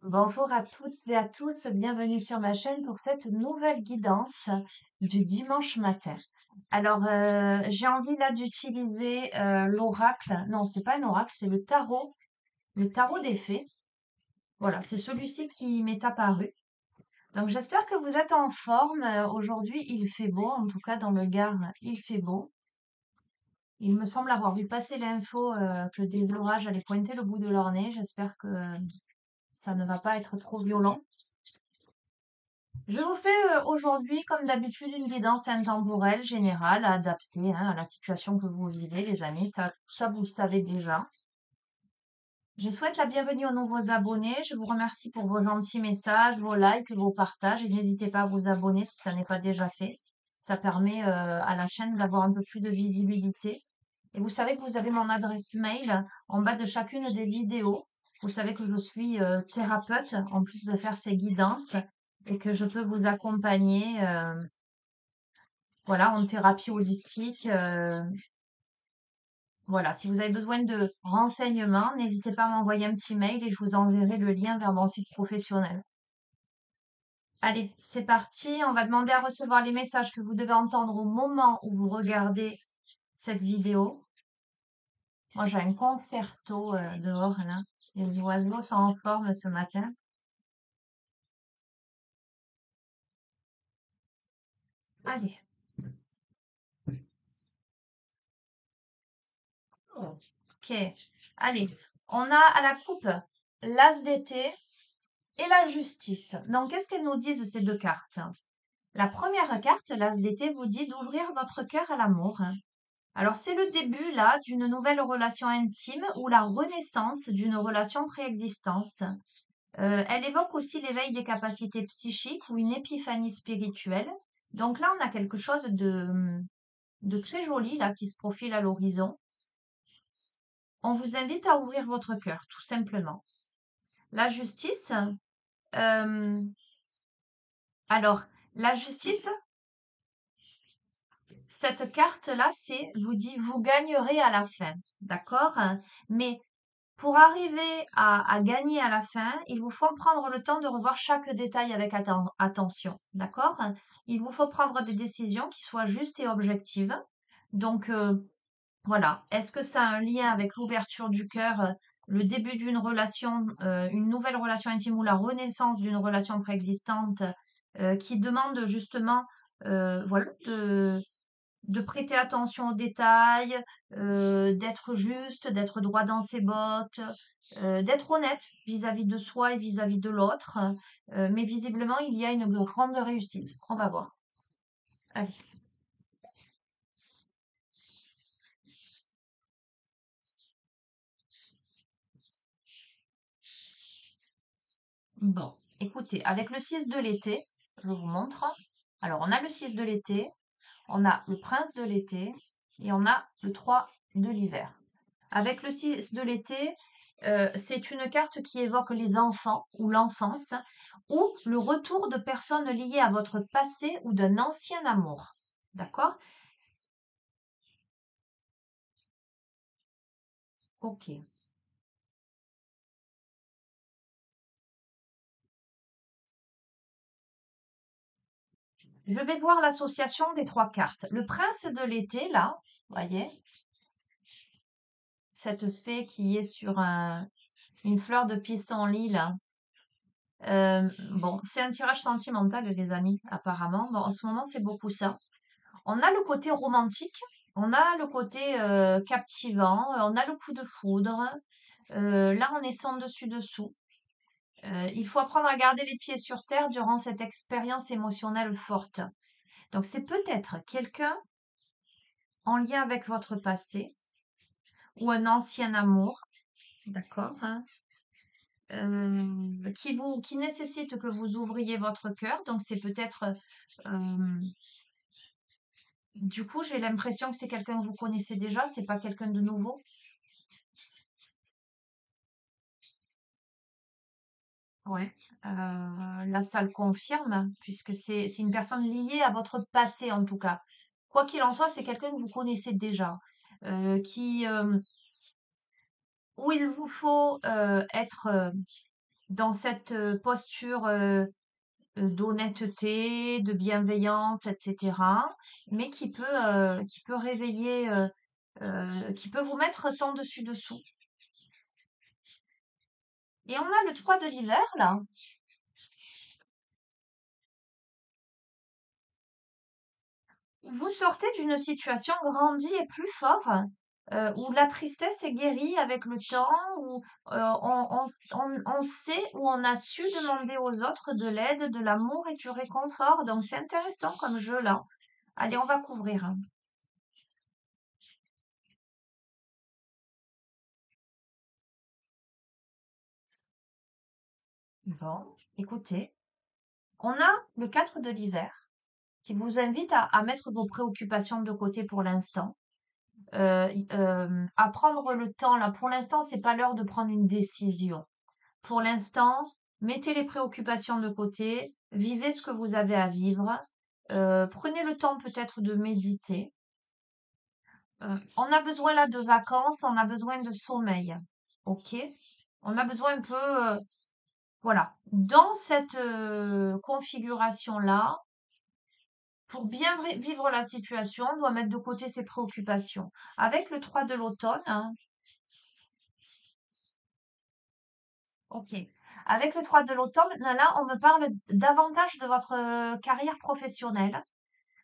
Bonjour à toutes et à tous, bienvenue sur ma chaîne pour cette nouvelle guidance du dimanche matin. Alors, j'ai envie là d'utiliser l'oracle. Non, c'est pas un oracle, c'est le tarot des fées. Voilà, c'est celui-ci qui m'est apparu. Donc, j'espère que vous êtes en forme. Aujourd'hui, il fait beau, en tout cas dans le Gard, il fait beau. Il me semble avoir vu passer l'info que des orages allaient pointer le bout de leur nez. J'espère que ça ne va pas être trop violent. Je vous fais aujourd'hui, comme d'habitude, une guidance intemporelle générale adaptée à la situation que vous vivez, les amis. Ça, vous le savez déjà. Je souhaite la bienvenue aux nouveaux abonnés. Je vous remercie pour vos gentils messages, vos likes, vos partages. Et n'hésitez pas à vous abonner si ça n'est pas déjà fait. Ça permet à la chaîne d'avoir un peu plus de visibilité. Et vous savez que vous avez mon adresse mail en bas de chacune des vidéos. Vous savez que je suis thérapeute en plus de faire ces guidances et que je peux vous accompagner voilà, en thérapie holistique. Voilà, si vous avez besoin de renseignements, n'hésitez pas à m'envoyer un petit mail et je vous enverrai le lien vers mon site professionnel. Allez, c'est parti. On va demander à recevoir les messages que vous devez entendre au moment où vous regardez cette vidéo. Moi, j'ai un concerto dehors, là. Les oiseaux sont en forme ce matin. Allez. Ok. Allez. On a à la coupe l'as d'été et la justice. Donc, qu'est-ce qu'elles nous disent ces deux cartes? La première carte, l'as d'été, vous dit d'ouvrir votre cœur à l'amour. Alors, c'est le début, là, d'une nouvelle relation intime ou la renaissance d'une relation préexistence. Elle évoque aussi l'éveil des capacités psychiques ou une épiphanie spirituelle. Donc là, on a quelque chose de très joli, là, qui se profile à l'horizon. On vous invite à ouvrir votre cœur, tout simplement. La justice, euh, alors, la justice, cette carte-là, vous dit, vous gagnerez à la fin, d'accord? Mais pour arriver à gagner à la fin, il vous faut prendre le temps de revoir chaque détail avec attention, d'accord? Il vous faut prendre des décisions qui soient justes et objectives. Donc, voilà. Est-ce que ça a un lien avec l'ouverture du cœur, le début d'une relation, une nouvelle relation intime ou la renaissance d'une relation préexistante, qui demande justement, voilà, de prêter attention aux détails, d'être juste, d'être droit dans ses bottes, d'être honnête vis-à-vis de soi et vis-à-vis de l'autre. Mais visiblement, il y a une grande réussite. On va voir. Allez. Bon, écoutez, avec le 6 de l'été, je vous montre. Alors, on a le 6 de l'été, on a le prince de l'été et on a le 3 de l'hiver. Avec le 6 de l'été, c'est une carte qui évoque les enfants ou l'enfance ou le retour de personnes liées à votre passé ou d'un ancien amour. D'accord? Ok. Je vais voir l'association des trois cartes. Le prince de l'été, là, voyez, cette fée qui est sur une fleur de pissenlit, là. Bon, c'est un tirage sentimental, les amis, apparemment. Bon, en ce moment, c'est beaucoup ça. On a le côté romantique, on a le côté captivant, on a le coup de foudre. Là, on est sans dessus dessous. Il faut apprendre à garder les pieds sur terre durant cette expérience émotionnelle forte. Donc, c'est peut-être quelqu'un en lien avec votre passé ou un ancien amour, d'accord, hein, qui nécessite que vous ouvriez votre cœur. Donc, c'est peut-être du coup, j'ai l'impression que c'est quelqu'un que vous connaissez déjà, c'est pas quelqu'un de nouveau. Ouais, là, ça le confirme, puisque c'est une personne liée à votre passé, en tout cas. Quoi qu'il en soit, c'est quelqu'un que vous connaissez déjà, qui, où il vous faut être dans cette posture d'honnêteté, de bienveillance, etc., mais qui peut réveiller, qui peut vous mettre sans dessus dessous. Et on a le 3 de l'hiver là. Vous sortez d'une situation grandie et plus fort, où la tristesse est guérie avec le temps, où on sait, où on a su demander aux autres de l'aide, de l'amour et du réconfort. Donc c'est intéressant comme jeu là. Allez, on va couvrir. Bon, écoutez, on a le 4 de l'hiver qui vous invite à mettre vos préoccupations de côté pour l'instant. À prendre le temps là. Pour l'instant, c'est pas l'heure de prendre une décision. Pour l'instant, mettez les préoccupations de côté, vivez ce que vous avez à vivre, prenez le temps peut-être de méditer. On a besoin là de vacances, on a besoin de sommeil, ok? On a besoin un peu, voilà. Dans cette configuration-là, pour bien vivre la situation, on doit mettre de côté ses préoccupations. Avec le 3 de l'automne, hein, ok. Avec le 3 de l'automne, là, on me parle davantage de votre carrière professionnelle,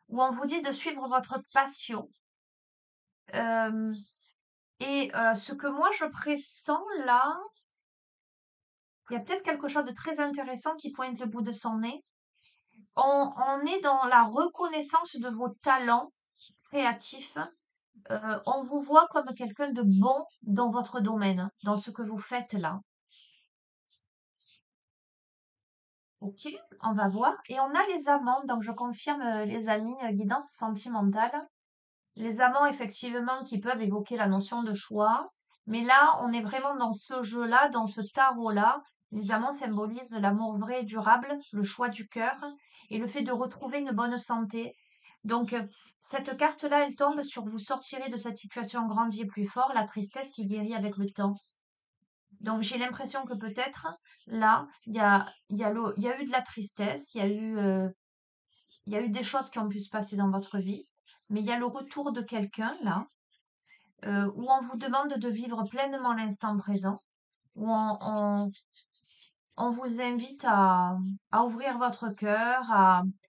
où on vous dit de suivre votre passion. Euh, ce que moi je pressens là, il y a peut-être quelque chose de très intéressant qui pointe le bout de son nez. On est dans la reconnaissance de vos talents créatifs. On vous voit comme quelqu'un de bon dans votre domaine, dans ce que vous faites là. Ok, on va voir. Et on a les amants, donc je confirme les amis, guidance sentimentale. Les amants, effectivement, qui peuvent évoquer la notion de choix. Mais là, on est vraiment dans ce jeu-là, dans ce tarot-là. Les amants symbolisent l'amour vrai et durable, le choix du cœur et le fait de retrouver une bonne santé. Donc, cette carte-là, elle tombe sur vous sortirez de cette situation grandie et plus fort, la tristesse qui guérit avec le temps. Donc, j'ai l'impression que peut-être, là, il y a eu de la tristesse, il y a eu des choses qui ont pu se passer dans votre vie, mais il y a le retour de quelqu'un, là, où on vous demande de vivre pleinement l'instant présent, où on vous invite à ouvrir votre cœur,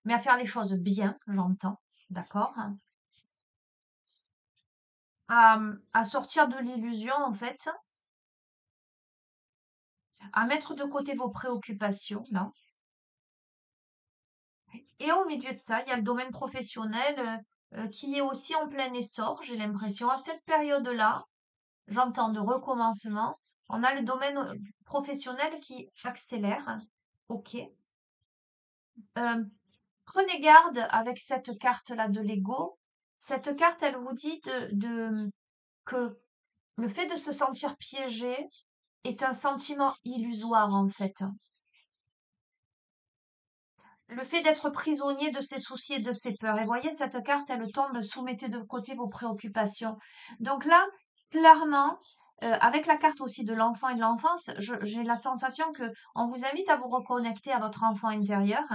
mais à faire les choses bien, j'entends, d'accord? À sortir de l'illusion, en fait, à mettre de côté vos préoccupations, là. Et au milieu de ça, il y a le domaine professionnel qui est aussi en plein essor, j'ai l'impression. À cette période-là, j'entends de recommencement. On a le domaine professionnel qui accélère. Ok. Euh, Prenez garde avec cette carte-là de l'ego. Cette carte, elle vous dit que le fait de se sentir piégé est un sentiment illusoire en fait. Le fait d'être prisonnier de ses soucis et de ses peurs. Et voyez, cette carte, elle tombe, soumettez de côté vos préoccupations. Donc là, clairement, avec la carte aussi de l'enfant et de l'enfance, j'ai la sensation que on vous invite à vous reconnecter à votre enfant intérieur,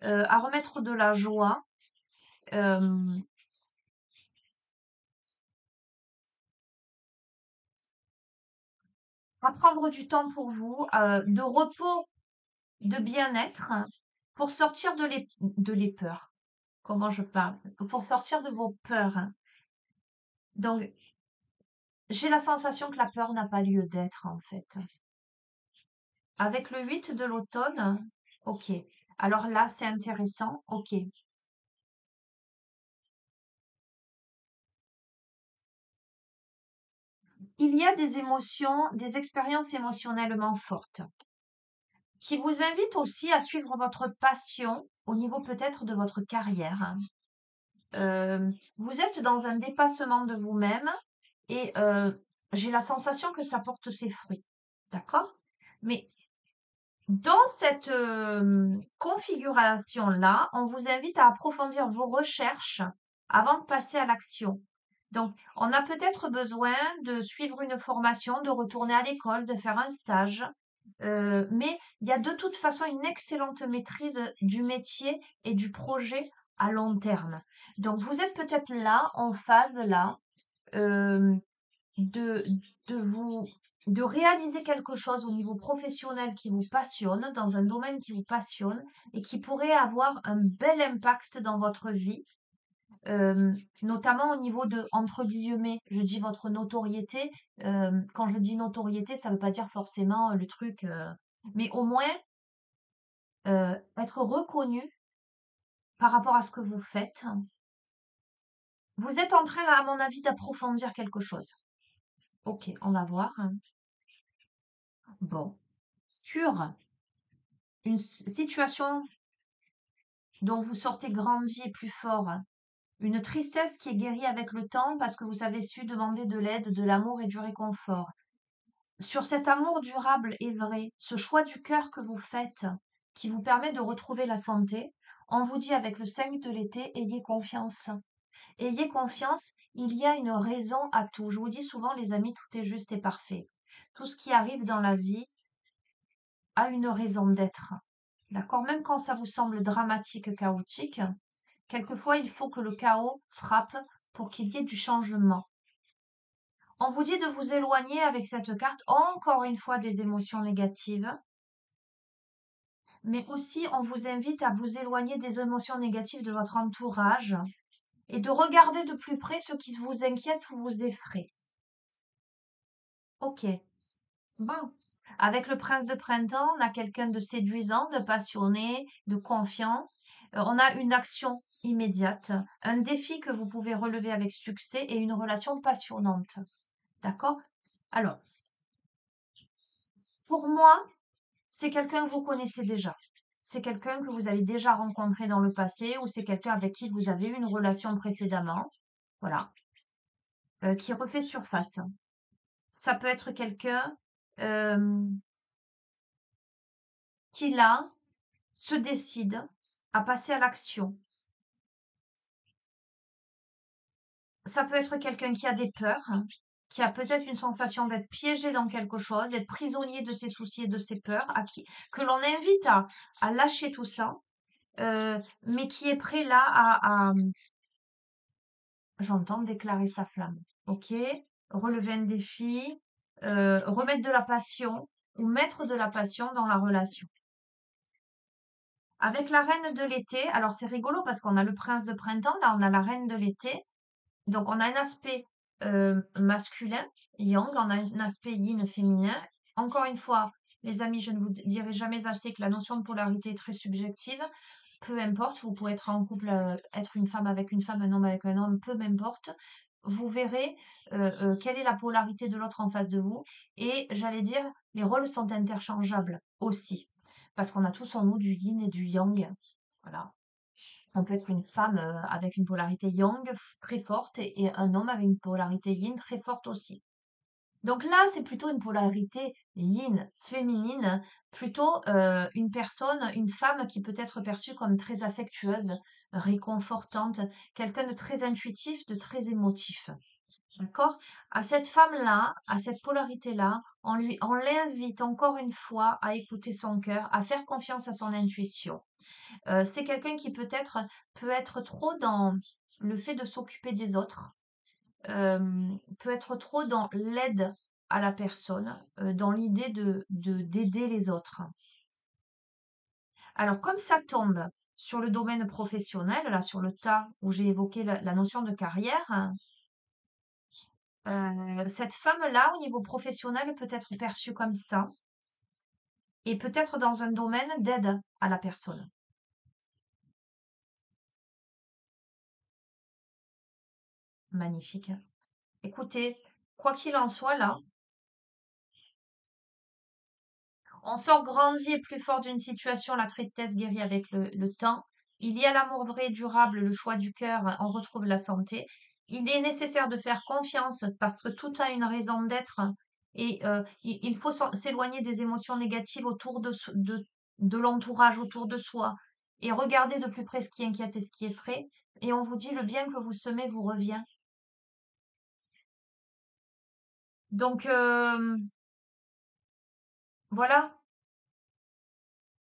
à remettre de la joie, euh, à prendre du temps pour vous, de repos, de bien-être, pour sortir de les peurs. Comment je parle? Pour sortir de vos peurs. Donc, j'ai la sensation que la peur n'a pas lieu d'être, en fait. Avec le 8 de l'automne, ok. Alors là, c'est intéressant, ok. Il y a des émotions, des expériences émotionnellement fortes qui vous invitent aussi à suivre votre passion au niveau peut-être de votre carrière. Vous êtes dans un dépassement de vous-même et j'ai la sensation que ça porte ses fruits. D'accord? Mais dans cette configuration-là, on vous invite à approfondir vos recherches avant de passer à l'action. Donc, on a peut-être besoin de suivre une formation, de retourner à l'école, de faire un stage, Mais il y a de toute façon une excellente maîtrise du métier et du projet à long terme. Donc vous êtes peut-être là, en phase là, euh, de, de vous de réaliser quelque chose au niveau professionnel qui vous passionne, dans un domaine qui vous passionne et qui pourrait avoir un bel impact dans votre vie, notamment au niveau de, entre guillemets, je dis votre notoriété. Quand je dis notoriété, ça ne veut pas dire forcément le truc, mais au moins être reconnu par rapport à ce que vous faites. Vous êtes en train, là, à mon avis, d'approfondir quelque chose. Ok, on va voir. Bon, sur une situation dont vous sortez grandi et plus fort, une tristesse qui est guérie avec le temps parce que vous avez su demander de l'aide, de l'amour et du réconfort. Sur cet amour durable et vrai, ce choix du cœur que vous faites, qui vous permet de retrouver la santé, on vous dit avec le 5 de l'été, ayez confiance. Ayez confiance, il y a une raison à tout. Je vous dis souvent, les amis, tout est juste et parfait. Tout ce qui arrive dans la vie a une raison d'être. D'accord? Même quand ça vous semble dramatique, chaotique, quelquefois il faut que le chaos frappe pour qu'il y ait du changement. On vous dit de vous éloigner avec cette carte, encore une fois, des émotions négatives, mais aussi on vous invite à vous éloigner des émotions négatives de votre entourage et de regarder de plus près ce qui vous inquiète ou vous effraie. Ok, bon. Avec le prince de printemps, on a quelqu'un de séduisant, de passionné, de confiant. On a une action immédiate, un défi que vous pouvez relever avec succès et une relation passionnante. D'accord? Alors, pour moi, c'est quelqu'un que vous connaissez déjà. C'est quelqu'un que vous avez déjà rencontré dans le passé ou c'est quelqu'un avec qui vous avez eu une relation précédemment. Voilà. Qui refait surface. Ça peut être quelqu'un euh, qui, là, se décide à passer à l'action. Ça peut être quelqu'un qui a des peurs, qui a peut-être une sensation d'être piégé dans quelque chose, d'être prisonnier de ses soucis et de ses peurs, que l'on invite à lâcher tout ça, mais qui est prêt là j'entends déclarer sa flamme. Ok, relever un défi, remettre de la passion ou mettre de la passion dans la relation. Avec la reine de l'été, alors c'est rigolo parce qu'on a le prince de printemps, là on a la reine de l'été. Donc on a un aspect masculin, yang, on a un aspect yin féminin. Encore une fois, les amis, je ne vous dirai jamais assez que la notion de polarité est très subjective. Peu importe, vous pouvez être en couple, être une femme avec une femme, un homme avec un homme, peu m'importe. Vous verrez quelle est la polarité de l'autre en face de vous. Et j'allais dire, les rôles sont interchangeables aussi. Parce qu'on a tous en nous du yin et du yang. Voilà. On peut être une femme avec une polarité yang très forte et un homme avec une polarité yin très forte aussi. Donc là, c'est plutôt une polarité yin, féminine, plutôt une personne, une femme qui peut être perçue comme très affectueuse, réconfortante, quelqu'un de très intuitif, de très émotif. D'accord? À cette femme-là, à cette polarité-là, on l'invite encore une fois à écouter son cœur, à faire confiance à son intuition. C'est quelqu'un qui peut être trop dans le fait de s'occuper des autres, peut être trop dans l'aide à la personne, dans l'idée d'aider les autres. Alors comme ça tombe sur le domaine professionnel, là sur le tas où j'ai évoqué la notion de carrière, cette femme-là au niveau professionnel peut être perçue comme ça et peut être dans un domaine d'aide à la personne. Magnifique. Écoutez, quoi qu'il en soit là, on sort grandi et plus fort d'une situation, la tristesse guérit avec le temps. Il y a l'amour vrai et durable, le choix du cœur, on retrouve la santé. Il est nécessaire de faire confiance parce que tout a une raison d'être et il faut s'éloigner des émotions négatives autour de l'entourage, autour de soi et regarder de plus près ce qui inquiète et ce qui effraie. Et on vous dit le bien que vous semez vous revient. Donc voilà,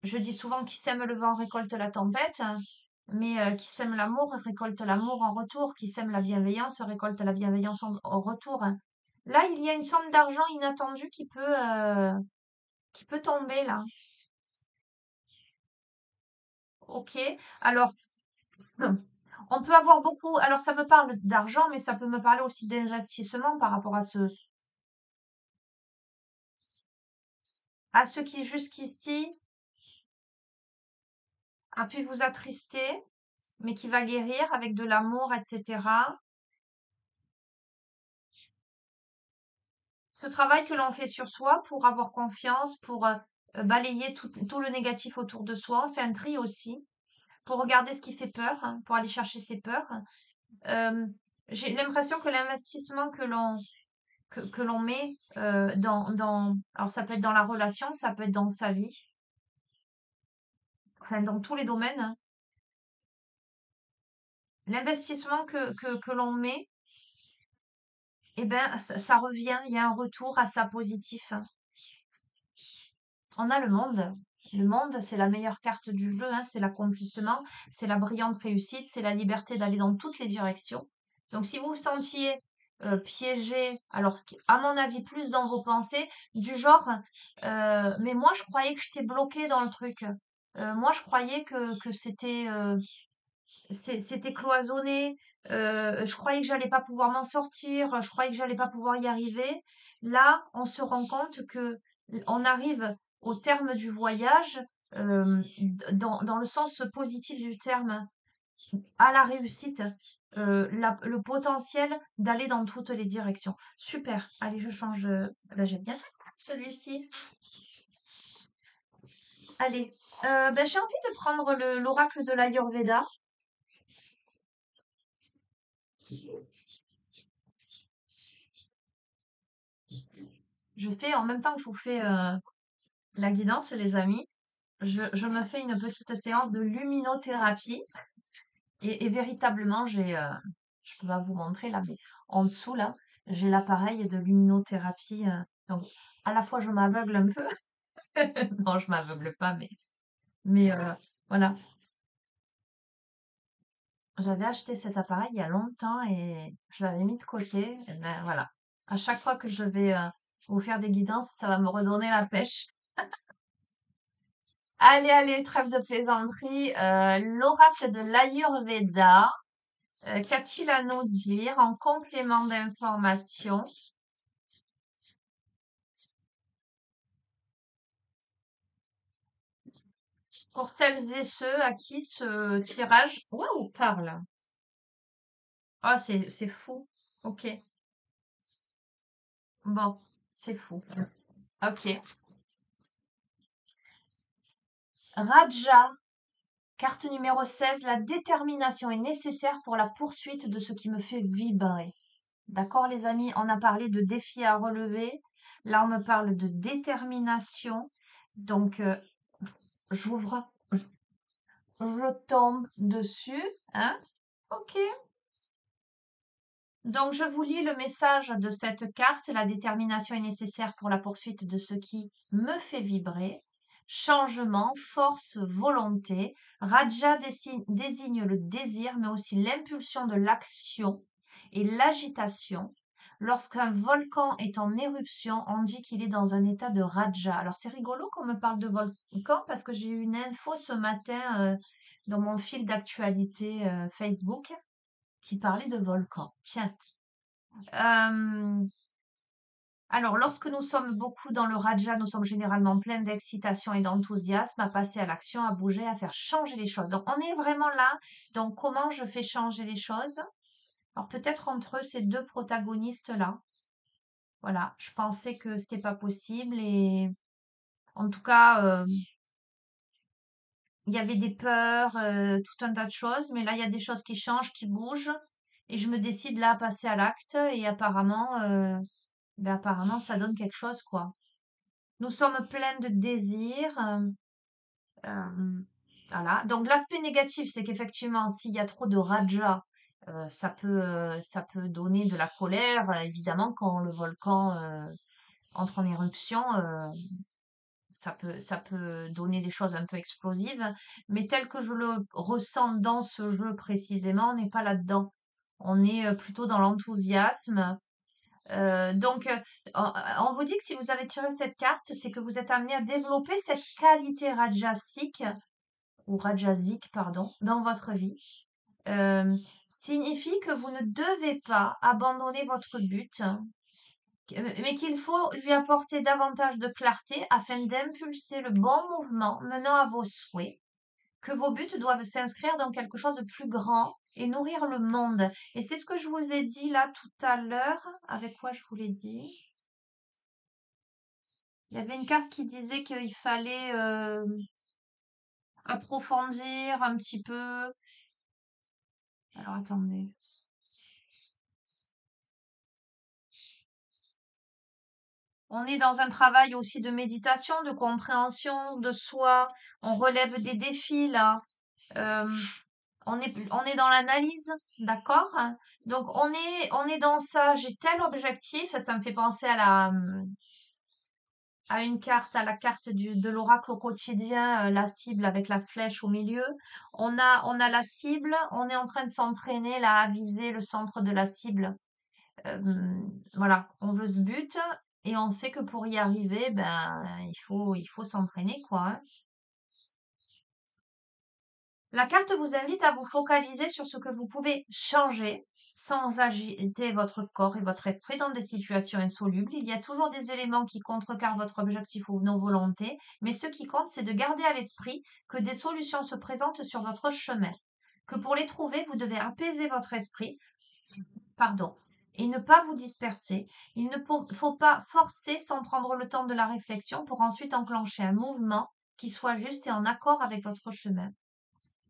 Je dis souvent qui sème le vent récolte la tempête, mais qui sème l'amour récolte l'amour en retour, qui sème la bienveillance récolte la bienveillance en retour. Là, il y a une somme d'argent inattendue qui peut tomber là. Ok. Alors, on peut avoir beaucoup. Alors, ça me parle d'argent, mais ça peut me parler aussi d'investissement par rapport à ce qui jusqu'ici a pu vous attrister, mais qui va guérir avec de l'amour, etc. Ce travail que l'on fait sur soi pour avoir confiance, pour balayer tout le négatif autour de soi, on fait un tri aussi, pour regarder ce qui fait peur, hein, pour aller chercher ses peurs. Euh, j'ai l'impression que l'investissement que l'on met alors ça peut être dans la relation, ça peut être dans sa vie, enfin dans tous les domaines, hein. L'investissement que l'on met, eh ben, ça revient, il y a un retour à ça positif. On a le monde. Le monde, c'est la meilleure carte du jeu, hein, c'est l'accomplissement, c'est la brillante réussite, c'est la liberté d'aller dans toutes les directions. Donc, si vous vous sentiez piégé, alors à mon avis, plus dans vos pensées, du genre, mais moi, je croyais que j'étais bloqué dans le truc. Moi, je croyais que c'était cloisonné. Je croyais que j'allais pas pouvoir m'en sortir. Je croyais que j'allais pas pouvoir y arriver. Là, on se rend compte que on arrive au terme du voyage, dans le sens positif du terme, à la réussite, le potentiel d'aller dans toutes les directions. Super. Allez, je change. Là, j'ai bien fait celui-ci. Allez. Ben, j'ai envie de prendre l'oracle de l'Ayurveda. Je fais en même temps que je vous fais la guidance, les amis. Je me fais une petite séance de luminothérapie et véritablement, je peux pas vous montrer là, mais en dessous là, j'ai l'appareil de luminothérapie. Donc, à la fois, je m'aveugle un peu. Non, je m'aveugle pas, mais voilà. J'avais acheté cet appareil il y a longtemps et je l'avais mis de côté. Et ben, voilà. À chaque fois que je vais vous faire des guidances, ça va me redonner la pêche. Allez, allez, trêve de plaisanterie. L'oracle de l'Ayurveda, qu'a-t-il à nous dire en complément d'information pour celles et ceux à qui ce tirage, waouh, parle? Ah, c'est fou. Ok, bon, c'est fou. Ok. Raja, carte numéro 16. La détermination est nécessaire pour la poursuite de ce qui me fait vibrer. D'accord, les amis? On a parlé de défis à relever. Là, on me parle de détermination. Donc, j'ouvre, je tombe dessus, hein? Ok. Donc, je vous lis le message de cette carte. La détermination est nécessaire pour la poursuite de ce qui me fait vibrer. Changement, force, volonté. Raja désigne le désir, mais aussi l'impulsion de l'action et l'agitation. Lorsqu'un volcan est en éruption, on dit qu'il est dans un état de Raja. Alors, c'est rigolo qu'on me parle de volcan parce que j'ai eu une info ce matin dans mon fil d'actualité Facebook qui parlait de volcan. Tiens. Euh, alors, lorsque nous sommes beaucoup dans le Raja, nous sommes généralement pleins d'excitation et d'enthousiasme à passer à l'action, à bouger, à faire changer les choses. Donc, on est vraiment là. Donc, comment je fais changer les choses? Alors, peut-être entre ces deux protagonistes-là. Voilà, je pensais que c'était pas possible et en tout cas, il y avait des peurs, tout un tas de choses, mais là, il y a des choses qui changent, qui bougent et je me décide là à passer à l'acte et apparemment, ça donne quelque chose, quoi. Nous sommes pleins de désirs. Euh, voilà. Donc, l'aspect négatif, c'est qu'effectivement, s'il y a trop de raja, ça peut donner de la colère. Évidemment, quand le volcan entre en éruption, ça peut donner des choses un peu explosives, mais tel que je le ressens dans ce jeu précisément, on n'est pas là-dedans. On est plutôt dans l'enthousiasme. Donc, on vous dit que si vous avez tiré cette carte, c'est que vous êtes amené à développer cette qualité rajasique, ou rajasique, pardon, dans votre vie. Euh, Signifie que vous ne devez pas abandonner votre but, mais qu'il faut lui apporter davantage de clarté afin d'impulser le bon mouvement menant à vos souhaits, que vos buts doivent s'inscrire dans quelque chose de plus grand et nourrir le monde. Et c'est ce que je vous ai dit là tout à l'heure. Avec quoi je vous l'ai dit? Il y avait une carte qui disait qu'il fallait approfondir un petit peu. Alors attendez. On est dans un travail aussi de méditation, de compréhension de soi. On relève des défis là. Euh, on est dans l'analyse, d'accord? Donc on est dans ça. J'ai tel objectif. Ça me fait penser à une carte, à la carte de l'oracle au quotidien, la cible avec la flèche au milieu. On a la cible. On est en train de s'entraîner là à viser le centre de la cible. Voilà, on veut ce but et on sait que pour y arriver, ben, il faut s'entraîner, quoi, hein. La carte vous invite à vous focaliser sur ce que vous pouvez changer sans agiter votre corps et votre esprit dans des situations insolubles. Il y a toujours des éléments qui contrecarrent votre objectif ou nos volontés, mais ce qui compte, c'est de garder à l'esprit que des solutions se présentent sur votre chemin, que pour les trouver, vous devez apaiser votre esprit, pardon, et ne pas vous disperser. Il ne faut pas forcer sans prendre le temps de la réflexion pour ensuite enclencher un mouvement qui soit juste et en accord avec votre chemin.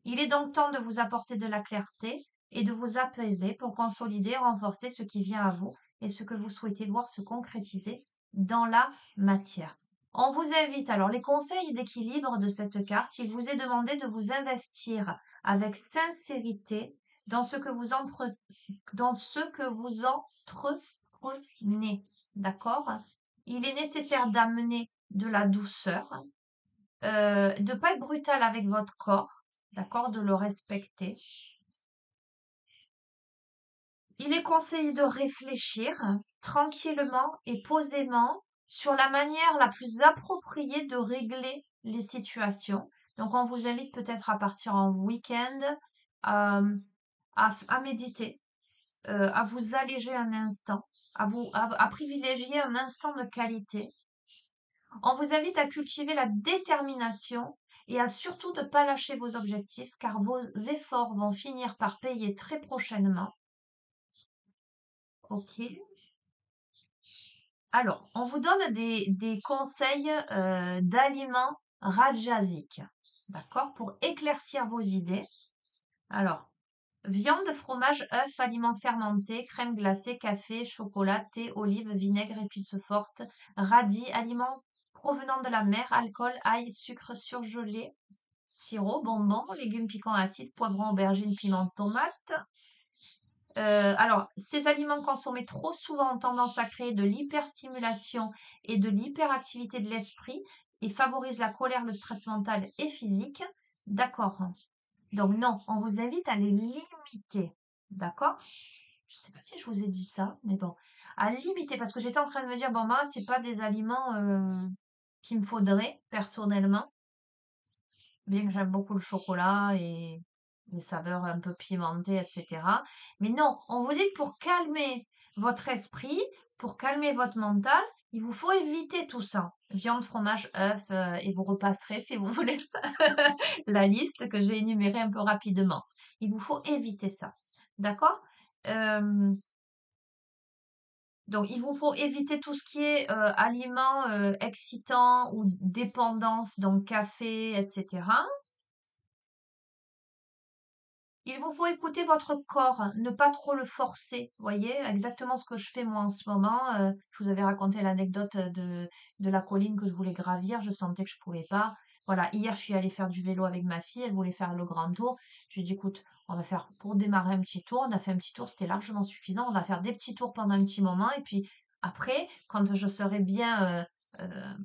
Il est donc temps de vous apporter de la clarté et de vous apaiser pour consolider et renforcer ce qui vient à vous et ce que vous souhaitez voir se concrétiser dans la matière. On vous invite alors, les conseils d'équilibre de cette carte, il vous est demandé de vous investir avec sincérité dans ce que vous entreprenez. D'accord? Il est nécessaire d'amener de la douceur, de ne pas être brutal avec votre corps, d'accord? De le respecter. Il est conseillé de réfléchir tranquillement et posément sur la manière la plus appropriée de régler les situations. Donc, on vous invite peut-être à partir en week-end, euh, à méditer, à vous alléger un instant, à privilégier un instant de qualité. On vous invite à cultiver la détermination et à surtout ne pas lâcher vos objectifs car vos efforts vont finir par payer très prochainement. Ok. Alors, on vous donne des conseils d'aliments rajasiques, d'accord, pour éclaircir vos idées. Alors, viande, fromage, œufs, aliments fermentés, crème glacée, café, chocolat, thé, olive, vinaigre, épices fortes, radis, aliments provenant de la mer, alcool, ail, sucre surgelé, sirop, bonbons, légumes piquants acides, poivrons, aubergines, piments, tomates. Alors, ces aliments consommés trop souvent ont tendance à créer de l'hyperstimulation et de l'hyperactivité de l'esprit et favorisent la colère, le stress mental et physique. D'accord. Donc non, on vous invite à les limiter. D'accord? Je ne sais pas si je vous ai dit ça, mais bon, à limiter parce que j'étais en train de me dire bon, moi, c'est pas des aliments qu'il me faudrait personnellement, bien que j'aime beaucoup le chocolat et les saveurs un peu pimentées, etc. Mais non, on vous dit que pour calmer votre esprit, pour calmer votre mental, il vous faut éviter tout ça. Viande, fromage, œufs, et vous repasserez si vous voulez la liste que j'ai énumérée un peu rapidement. Il vous faut éviter ça. D'accord? Euh, donc, il vous faut éviter tout ce qui est aliments excitants ou dépendance, donc café, etc. Il vous faut écouter votre corps, ne pas trop le forcer. Voyez, exactement ce que je fais moi en ce moment. Je vous avais raconté l'anecdote de la colline que je voulais gravir. Je sentais que je pouvais pas. Voilà, hier je suis allée faire du vélo avec ma fille. Elle voulait faire le grand tour. Je lui ai dit, écoute, on va faire pour démarrer un petit tour. On a fait un petit tour, c'était largement suffisant. On va faire des petits tours pendant un petit moment. Et puis après, quand je serai bien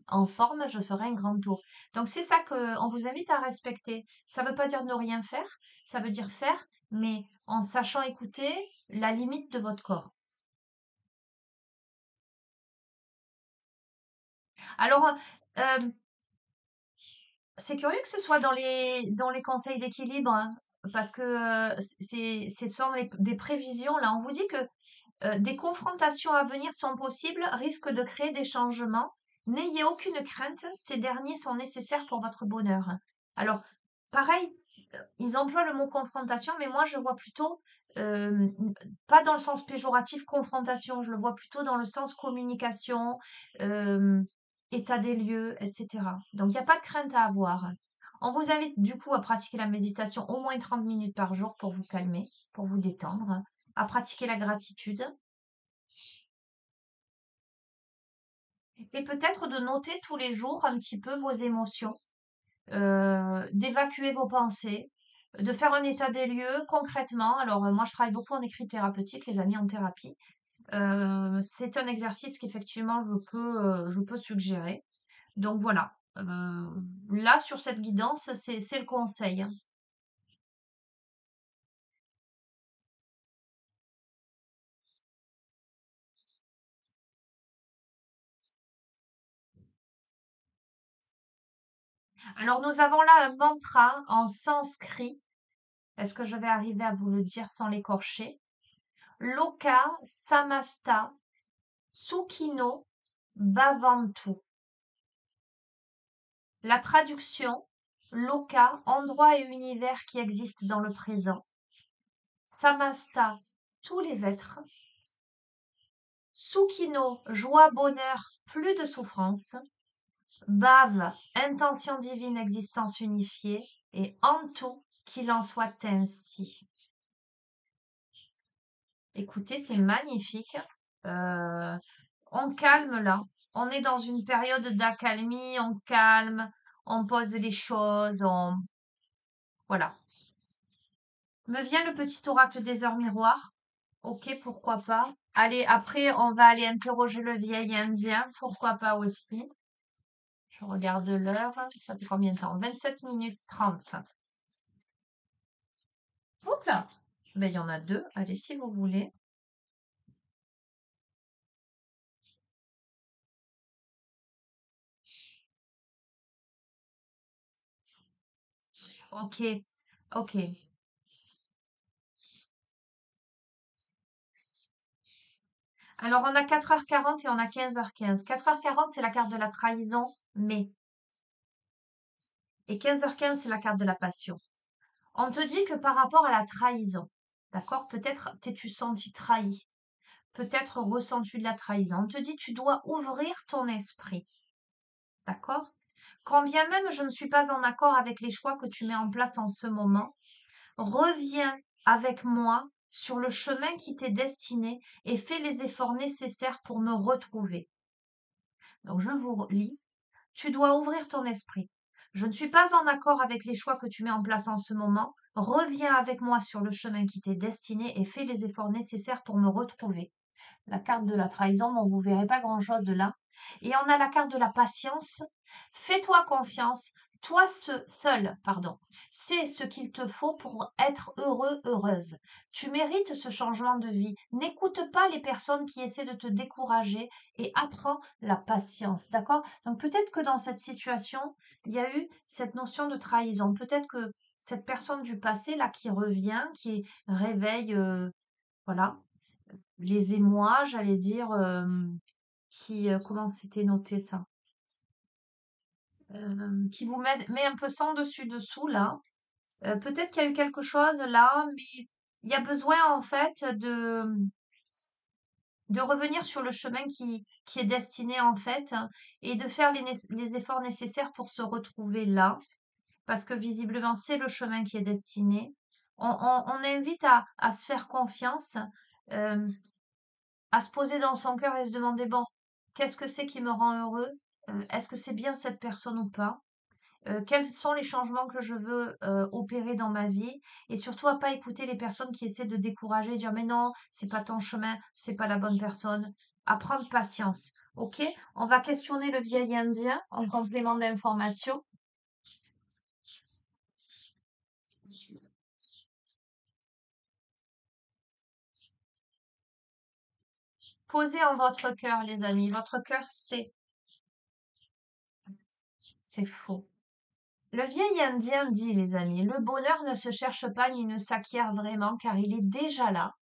en forme, je ferai un grand tour. Donc c'est ça que on vous invite à respecter. Ça veut pas dire ne rien faire, ça veut dire faire, mais en sachant écouter la limite de votre corps. Alors, c'est curieux que ce soit dans les conseils d'équilibre, hein, parce que ce sont des prévisions. Là, on vous dit que des confrontations à venir sont possibles, risquent de créer des changements. N'ayez aucune crainte, ces derniers sont nécessaires pour votre bonheur. Alors, pareil, ils emploient le mot confrontation, mais moi je vois plutôt, euh, pas dans le sens péjoratif confrontation, je le vois plutôt dans le sens communication, euh, état des lieux, etc. Donc il n'y a pas de crainte à avoir. On vous invite du coup à pratiquer la méditation au moins 30 minutes par jour pour vous calmer, pour vous détendre, à pratiquer la gratitude et peut-être de noter tous les jours un petit peu vos émotions, d'évacuer vos pensées, de faire un état des lieux concrètement. Alors, moi, je travaille beaucoup en écrit thérapeutique, les amis en thérapie. C'est un exercice qu'effectivement je peux suggérer. Donc voilà. Là, sur cette guidance, c'est le conseil, hein. Alors, nous avons là un mantra en sanskrit. Est-ce que je vais arriver à vous le dire sans l'écorcher? Loka samasta sukhino bhavantu. La traduction, loka, endroit et univers qui existent dans le présent. Samasta, tous les êtres. Sukhino, joie, bonheur, plus de souffrance. Bhav, intention divine, existence unifiée. Et Antu, qu'il en soit ainsi. Écoutez, c'est magnifique. Euh, on calme là. On est dans une période d'accalmie, on calme, on pose les choses, on... Voilà. Me vient le petit oracle des heures miroirs. Ok, pourquoi pas. Allez, après, on va aller interroger le vieil indien. Pourquoi pas aussi. Je regarde l'heure. Ça fait combien de temps? 27 minutes 30. Oups là. Ben, il y en a deux. Allez, si vous voulez. Ok, ok. Alors, on a 4h40 et on a 15h15. 4h40, c'est la carte de la trahison, mais. Et 15h15, c'est la carte de la passion. On te dit que par rapport à la trahison, d'accord? Peut-être t'es-tu senti trahi. Peut-être ressens-tu de la trahison. On te dit tu dois ouvrir ton esprit, d'accord? Quand bien même je ne suis pas en accord avec les choix que tu mets en place en ce moment, reviens avec moi sur le chemin qui t'est destiné et fais les efforts nécessaires pour me retrouver. Donc je vous lis. Tu dois ouvrir ton esprit. Je ne suis pas en accord avec les choix que tu mets en place en ce moment. Reviens avec moi sur le chemin qui t'est destiné et fais les efforts nécessaires pour me retrouver. La carte de la trahison, bon, vous verrez pas grand-chose de là. Et on a la carte de la patience. Fais-toi confiance. Toi seul, pardon, c'est ce qu'il te faut pour être heureux, heureuse. Tu mérites ce changement de vie. N'écoute pas les personnes qui essaient de te décourager et apprends la patience, d'accord? Donc peut-être que dans cette situation, il y a eu cette notion de trahison. Peut-être que cette personne du passé, là, qui revient, qui réveille, voilà, les émois, j'allais dire, qui, comment c'était noté ça? Qui vous met un peu sans dessus dessous là. Peut-être qu'il y a eu quelque chose là, mais il y a besoin en fait de revenir sur le chemin qui est destiné en fait et de faire les efforts nécessaires pour se retrouver là, parce que visiblement c'est le chemin qui est destiné. On invite à se faire confiance, euh, à se poser dans son cœur et se demander, bon, qu'est-ce que c'est qui me rend heureux? Est-ce que c'est bien cette personne ou pas? Quels sont les changements que je veux opérer dans ma vie? Et surtout à pas écouter les personnes qui essaient de décourager, dire mais non, c'est pas ton chemin, c'est pas la bonne personne. À prendre patience. Ok? On va questionner le vieil indien en complément d'information. Posez en votre cœur, les amis. Votre cœur sait. C'est faux. Le vieil indien dit, les amis, le bonheur ne se cherche pas ni ne s'acquiert vraiment car il est déjà là,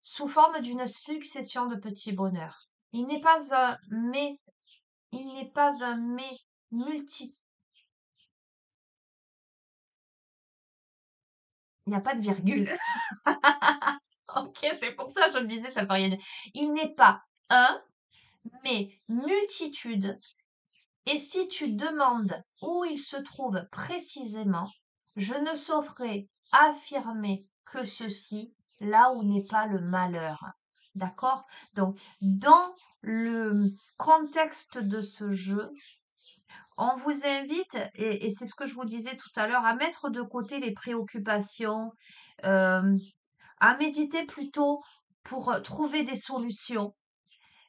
sous forme d'une succession de petits bonheurs. Il n'est pas un mais, il n'est pas un mais multi. Il n'y a pas de virgule. Ok, c'est pour ça que je me disais ça peut rien dire. Il n'est pas un, mais multitude. Et si tu demandes où il se trouve précisément, je ne saurais affirmer que ceci, là où n'est pas le malheur. D'accord? Donc, dans le contexte de ce jeu, on vous invite, et c'est ce que je vous disais tout à l'heure, à mettre de côté les préoccupations, euh, à méditer plutôt pour trouver des solutions.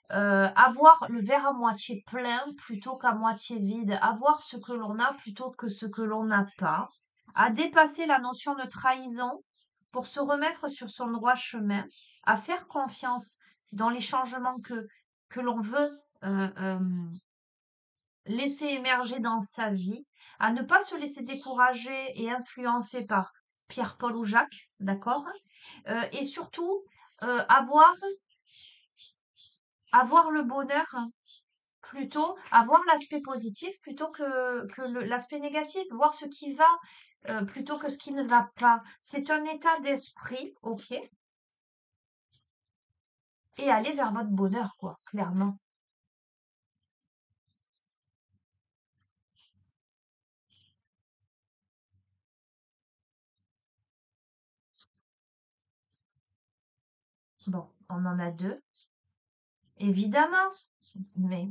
Avoir le verre à moitié plein plutôt qu'à moitié vide, avoir ce que l'on a plutôt que ce que l'on n'a pas, à dépasser la notion de trahison pour se remettre sur son droit chemin, à faire confiance dans les changements que l'on veut laisser émerger dans sa vie, à ne pas se laisser décourager et influencer par Pierre, Paul ou Jacques, d'accord? Et surtout, avoir le bonheur plutôt, avoir l'aspect positif plutôt que l'aspect négatif, voir ce qui va plutôt que ce qui ne va pas. C'est un état d'esprit, ok, et aller vers votre bonheur, quoi, clairement. Bon, on en a deux, évidemment, mais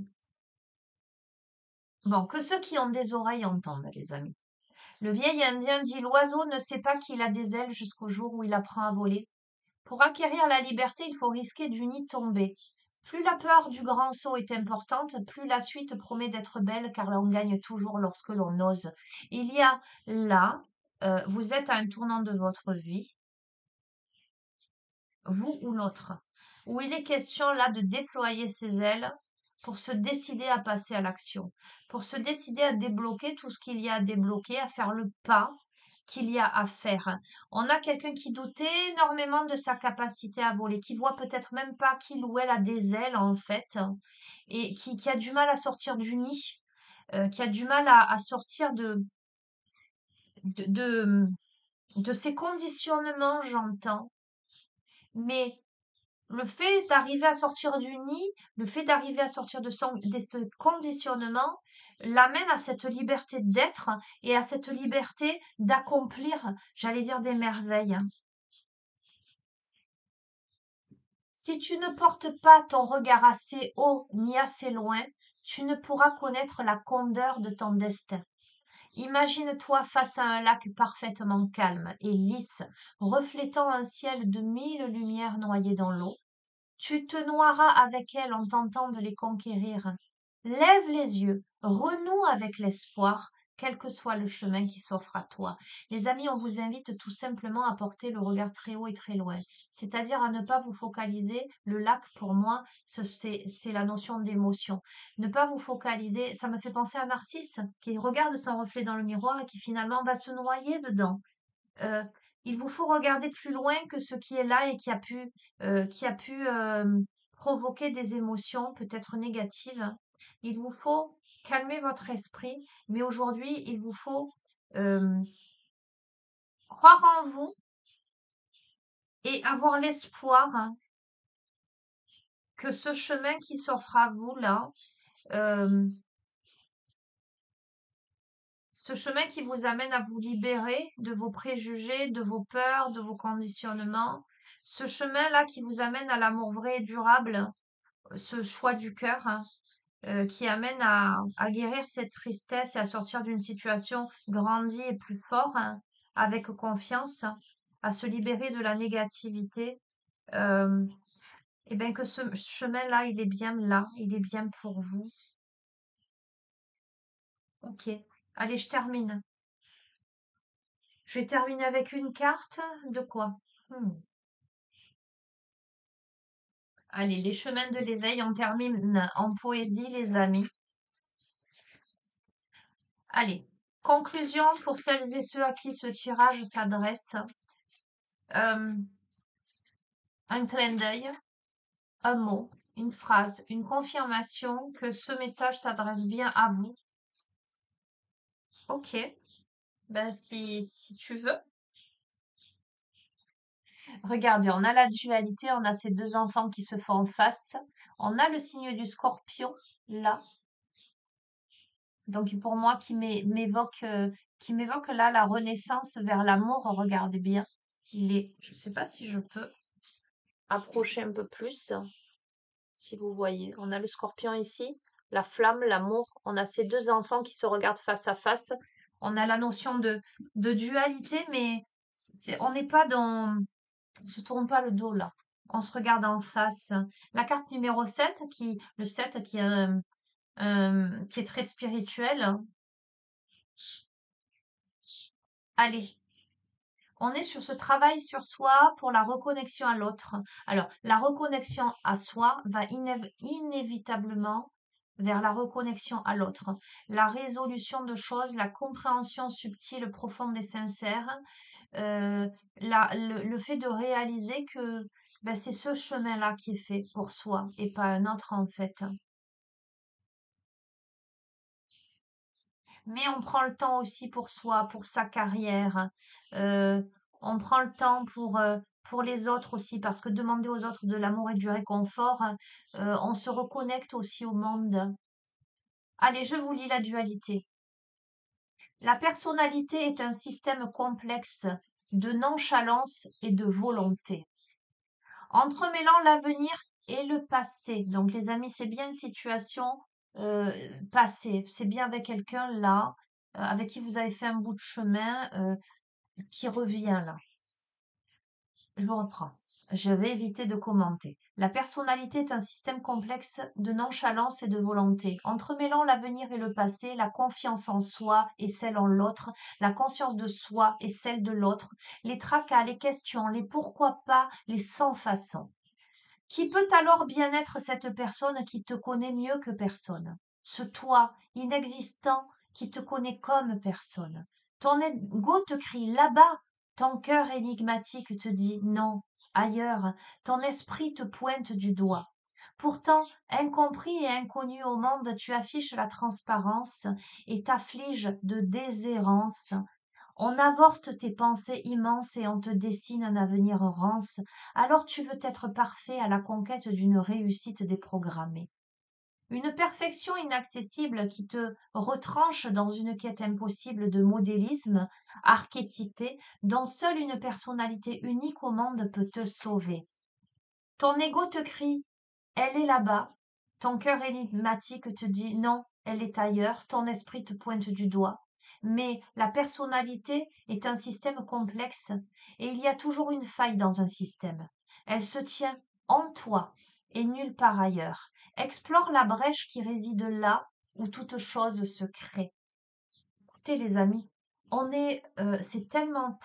bon, que ceux qui ont des oreilles entendent, les amis. Le vieil Indien dit l'oiseau ne sait pas qu'il a des ailes jusqu'au jour où il apprend à voler. Pour acquérir la liberté, il faut risquer du nid tomber. Plus la peur du grand saut est importante, plus la suite promet d'être belle, car l'on gagne toujours lorsque l'on ose. Il y a là, vous êtes à un tournant de votre vie, vous ou l'autre, où il est question là de déployer ses ailes pour se décider à passer à l'action, pour se décider à débloquer tout ce qu'il y a à débloquer, à faire le pas qu'il y a à faire. On a quelqu'un qui doute énormément de sa capacité à voler, qui voit peut-être même pas qu'il ou elle a des ailes en fait, et qui a du mal à sortir du nid, qui a du mal à sortir de, de, de ses conditionnements, j'entends, mais le fait d'arriver à sortir du nid, le fait d'arriver à sortir de ce conditionnement, l'amène à cette liberté d'être et à cette liberté d'accomplir, j'allais dire, des merveilles. Si tu ne portes pas ton regard assez haut ni assez loin, tu ne pourras connaître la candeur de ton destin. Imagine-toi face à un lac parfaitement calme et lisse, reflétant un ciel de 1000 lumières noyées dans l'eau. Tu te noieras avec elles en tentant de les conquérir. Lève les yeux, renoue avec l'espoir, quel que soit le chemin qui s'offre à toi. Les amis, on vous invite tout simplement à porter le regard très haut et très loin, c'est-à-dire à ne pas vous focaliser. Le lac, pour moi, c'est la notion d'émotion. Ne pas vous focaliser, ça me fait penser à Narcisse, qui regarde son reflet dans le miroir et qui finalement va se noyer dedans. Heu, il vous faut regarder plus loin que ce qui est là et qui a pu provoquer des émotions peut-être négatives. Il vous faut calmer votre esprit, mais aujourd'hui, il vous faut, hem, croire en vous et avoir l'espoir que ce chemin qui s'offre à vous là, hem, ce chemin qui vous amène à vous libérer de vos préjugés, de vos peurs, de vos conditionnements, ce chemin-là qui vous amène à l'amour vrai et durable, ce choix du cœur, hein, qui amène à guérir cette tristesse et à sortir d'une situation grandie et plus fort, hein, avec confiance, à se libérer de la négativité. Euh, Et bien que ce chemin-là, il est bien là, il est bien pour vous. Ok. Allez, je termine. Je vais terminer avec une carte. De quoi? Hmm. Allez, les chemins de l'éveil, on termine en poésie, les amis. Allez, conclusion pour celles et ceux à qui ce tirage s'adresse. Euh, un clin d'œil, un mot, une phrase, une confirmation que ce message s'adresse bien à vous. Ok, ben si tu veux. Regardez, on a la dualité, on a ces deux enfants qui se font en face. On a le signe du scorpion, là. Donc pour moi, qui m'évoque là la renaissance vers l'amour. Regardez bien. Je ne sais pas si je peux approcher un peu plus, si vous voyez. On a le scorpion ici, la flamme, l'amour. On a ces deux enfants qui se regardent face à face. On a la notion de dualité, mais on n'est pas dans... On se tourne pas le dos là. On se regarde en face. La carte numéro 7, le 7 qui est très spirituel. Allez, on est sur ce travail sur soi pour la reconnexion à l'autre. Alors, la reconnexion à soi va inévitablement vers la reconnexion à l'autre. La résolution de choses, la compréhension subtile, profonde et sincère, euh, le fait de réaliser que ben, c'est ce chemin-là qui est fait pour soi et pas un autre en fait. Mais on prend le temps aussi pour soi, pour sa carrière. Euh, on prend le temps pour les autres aussi, parce que demander aux autres de l'amour et du réconfort, on se reconnecte aussi au monde. Allez, je vous lis la dualité. La personnalité est un système complexe de nonchalance et de volonté. Entremêlant l'avenir et le passé. Donc, les amis, c'est bien une situation euh, passée. C'est bien avec quelqu'un là, avec qui vous avez fait un bout de chemin, qui revient là. Je reprends. Je vais éviter de commenter. La personnalité est un système complexe de nonchalance et de volonté. Entremêlant l'avenir et le passé, la confiance en soi et celle en l'autre, la conscience de soi et celle de l'autre, les tracas, les questions, les pourquoi pas, les sans façon. Qui peut alors bien être cette personne qui te connaît mieux que personne? Ce toi inexistant qui te connaît comme personne. Ton ego te crie là-bas, ton cœur énigmatique te dit non, ailleurs, ton esprit te pointe du doigt. Pourtant, incompris et inconnu au monde, tu affiches la transparence et t'affliges de déshérence. On avorte tes pensées immenses et on te dessine un avenir rance, alors tu veux être parfait à la conquête d'une réussite déprogrammée. Une perfection inaccessible qui te retranche dans une quête impossible de modélisme archétypé dont seule une personnalité unique au monde peut te sauver. Ton ego te crie, elle est là-bas. Ton cœur énigmatique te dit non, elle est ailleurs. Ton esprit te pointe du doigt. Mais la personnalité est un système complexe et il y a toujours une faille dans un système. Elle se tient en toi et nulle part ailleurs. Explore la brèche qui réside là où toute chose se crée. Écoutez les amis, c'est tellement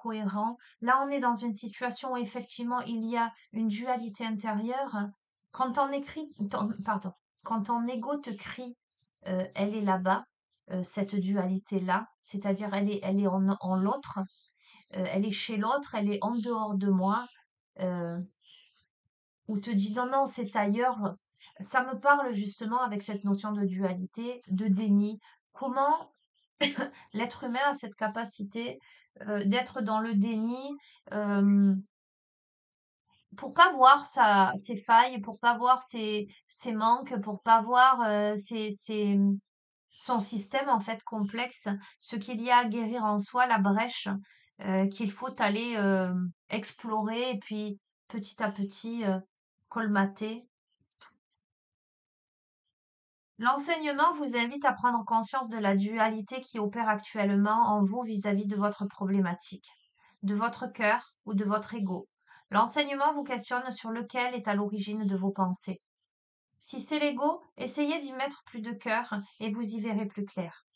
cohérent. Là, on est dans une situation où effectivement il y a une dualité intérieure. Quand on écrit, pardon, quand ton ego te crie, elle est là-bas, cette dualité-là, c'est-à-dire elle est en l'autre, elle est chez l'autre, elle est en dehors de moi, euh, ou te dit non, non, c'est ailleurs. Ça me parle justement avec cette notion de dualité, de déni. Comment l'être humain a cette capacité d'être dans le déni euh, pour pas voir ses failles, pour pas voir ses manques, pour pas voir son système en fait complexe, ce qu'il y a à guérir en soi, la brèche qu'il faut aller explorer et puis petit à petit colmater. L'enseignement vous invite à prendre conscience de la dualité qui opère actuellement en vous vis-à-vis de votre problématique, de votre cœur ou de votre ego. L'enseignement vous questionne sur lequel est à l'origine de vos pensées. Si c'est l'ego, essayez d'y mettre plus de cœur et vous y verrez plus clair.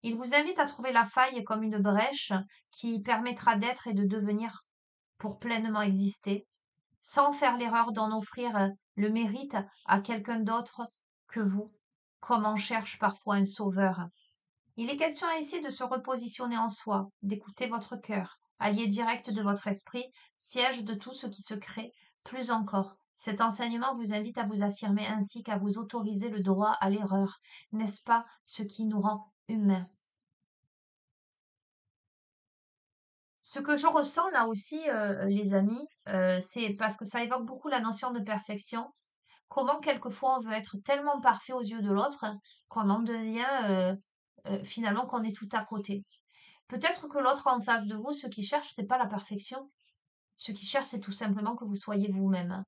Il vous invite à trouver la faille comme une brèche qui permettra d'être et de devenir pour pleinement exister, sans faire l'erreur d'en offrir le mérite à quelqu'un d'autre que vous, comme on cherche parfois un sauveur. Il est question ici de se repositionner en soi, d'écouter votre cœur, allié direct de votre esprit, siège de tout ce qui se crée, plus encore. Cet enseignement vous invite à vous affirmer ainsi qu'à vous autoriser le droit à l'erreur, n'est-ce pas ce qui nous rend humains? Ce que je ressens là aussi, les amis, c'est parce que ça évoque beaucoup la notion de perfection. Comment quelquefois on veut être tellement parfait aux yeux de l'autre qu'on en devient finalement qu'on est tout à côté. Peut-être que l'autre en face de vous, ce qu'il cherche, c'est pas la perfection. Ce qu'il cherche, c'est tout simplement que vous soyez vous-même.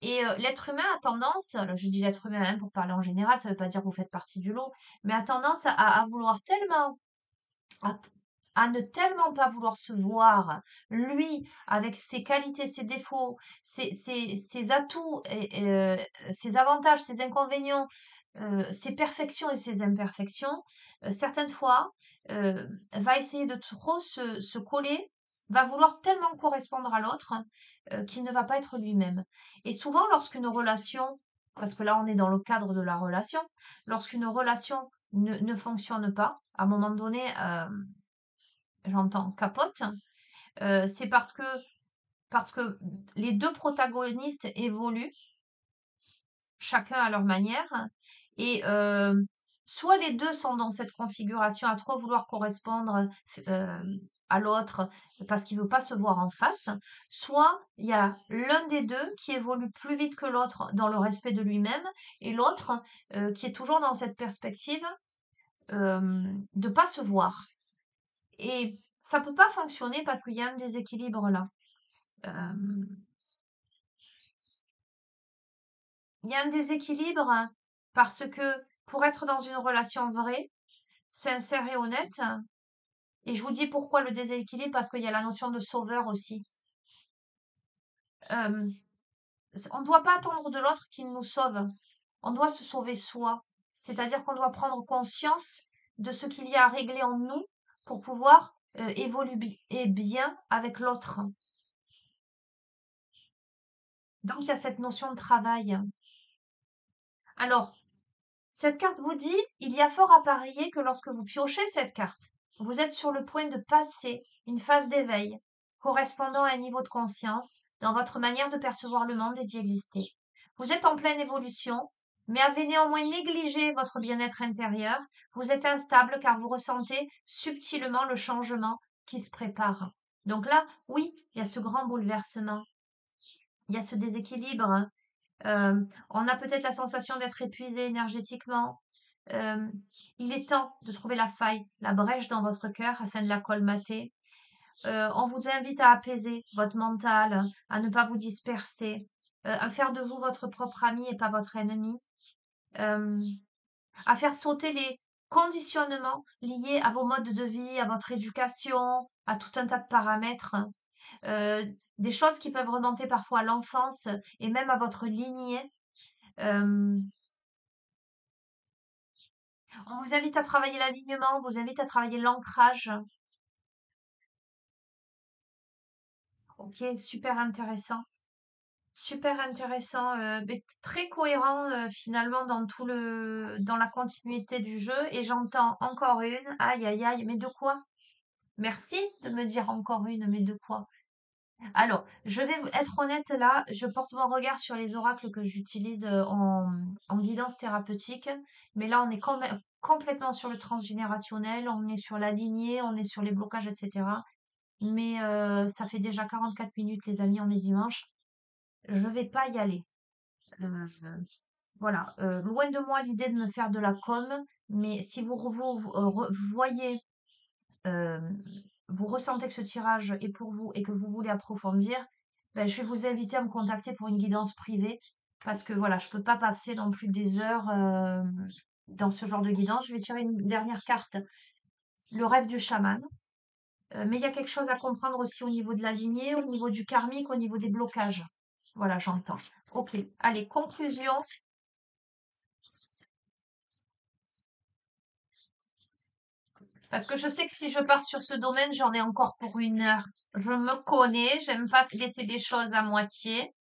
Et l'être humain a tendance, alors je dis l'être humain hein, pour parler en général, ça veut pas dire que vous faites partie du lot, mais a tendance à vouloir tellement à, à ne tellement pas vouloir se voir, lui, avec ses qualités, ses défauts, ses atouts, ses avantages, ses inconvénients, ses perfections et ses imperfections, certaines fois, va essayer de trop se coller, va vouloir tellement correspondre à l'autre qu'il ne va pas être lui-même. Et souvent, lorsqu'une relation, parce que là on est dans le cadre de la relation, lorsqu'une relation ne fonctionne pas, à un moment donné, j'entends capote, c'est parce que les deux protagonistes évoluent, chacun à leur manière, et soit les deux sont dans cette configuration à trop vouloir correspondre à l'autre parce qu'il veut pas se voir en face, soit il y a l'un des deux qui évolue plus vite que l'autre dans le respect de lui-même, et l'autre qui est toujours dans cette perspective de pas se voir. Et ça peut pas fonctionner parce qu'il y a un déséquilibre là. Euh, il y a un déséquilibre parce que pour être dans une relation vraie, sincère et honnête, et je vous dis pourquoi le déséquilibre, parce qu'il y a la notion de sauveur aussi. Euh, on ne doit pas attendre de l'autre qu'il nous sauve. On doit se sauver soi. C'est-à-dire qu'on doit prendre conscience de ce qu'il y a à régler en nous pour pouvoir évoluer bien avec l'autre. Donc il y a cette notion de travail. Alors, cette carte vous dit, il y a fort à parier que lorsque vous piochez cette carte, vous êtes sur le point de passer une phase d'éveil, correspondant à un niveau de conscience dans votre manière de percevoir le monde et d'y exister. Vous êtes en pleine évolution, mais avez néanmoins négligé votre bien-être intérieur. Vous êtes instable car vous ressentez subtilement le changement qui se prépare. Donc là, oui, il y a ce grand bouleversement, il y a ce déséquilibre, hein. On a peut-être la sensation d'être épuisé énergétiquement. Euh, il est temps de trouver la faille, la brèche dans votre cœur afin de la colmater. On vous invite à apaiser votre mental, à ne pas vous disperser, à faire de vous votre propre ami et pas votre ennemi, euh, à faire sauter les conditionnements liés à vos modes de vie, à votre éducation, à tout un tas de paramètres, euh, des choses qui peuvent remonter parfois à l'enfance et même à votre lignée. Euh, on vous invite à travailler l'alignement, on vous invite à travailler l'ancrage. Ok, super intéressant. Super intéressant, mais très cohérent finalement dans la continuité du jeu. Et j'entends encore une. Aïe aïe aïe, mais de quoi? Merci de me dire encore une, mais de quoi? Alors, je vais être honnête là, je porte mon regard sur les oracles que j'utilise en guidance thérapeutique, mais là on est complètement sur le transgénérationnel, on est sur la lignée, on est sur les blocages, etc. Mais ça fait déjà 44 minutes, les amis, on est dimanche. Je vais pas y aller. Euh, voilà. Loin de moi l'idée de me faire de la com, mais si vous voyez, euh, vous ressentez que ce tirage est pour vous et que vous voulez approfondir, ben, je vais vous inviter à me contacter pour une guidance privée. Parce que voilà, je peux pas passer non plus des heures dans ce genre de guidance. Je vais tirer une dernière carte, le rêve du chaman. Mais il y a quelque chose à comprendre aussi au niveau de la lignée, au niveau du karmique, au niveau des blocages. Voilà, j'entends. Ok, allez, conclusion. Parce que je sais que si je pars sur ce domaine, j'en ai encore pour 1 heure. Je me connais, j'aime pas laisser des choses à moitié.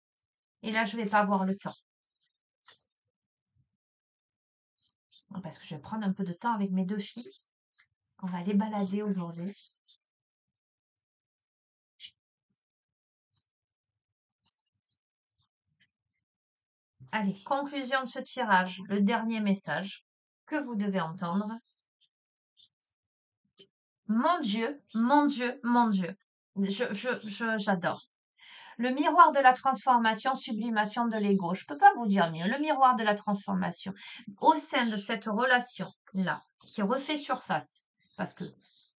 Et là, je vais pas avoir le temps. Parce que je vais prendre un peu de temps avec mes 2 filles. On va les balader aujourd'hui. Allez, conclusion de ce tirage, le dernier message que vous devez entendre. Mon Dieu, mon Dieu, mon Dieu. J'adore. Le miroir de la transformation, sublimation de l'ego. Je peux pas vous dire mieux. Le miroir de la transformation. Au sein de cette relation-là, qui refait surface, parce que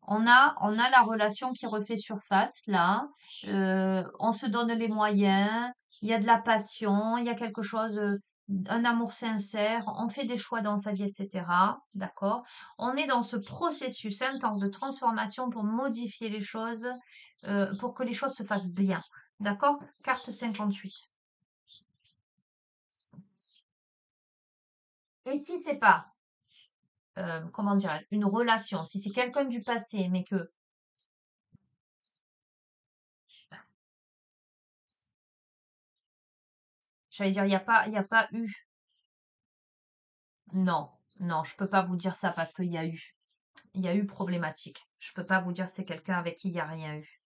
on a la relation qui refait surface, là. On se donne les moyens, il y a de la passion, il y a quelque chose, un amour sincère, on fait des choix dans sa vie, etc. D'accord? On est dans ce processus intense de transformation pour modifier les choses, pour que les choses se fassent bien. D'accord? Carte 58. Et si c'est pas, comment dirais-je, une relation, si c'est quelqu'un du passé, mais que, j'allais dire, il y a pas eu. Non, non, je peux pas vous dire ça parce qu'il y a eu. Il y a eu problématique. Je peux pas vous dire c'est quelqu'un avec qui il n'y a rien eu.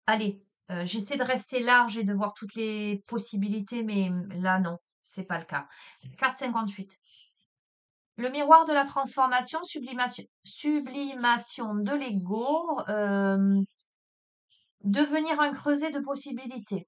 Allez, j'essaie de rester large et de voir toutes les possibilités, mais là, non, c'est pas le cas. Carte 58. Le miroir de la transformation, sublimation de l'ego, devenir un creuset de possibilités.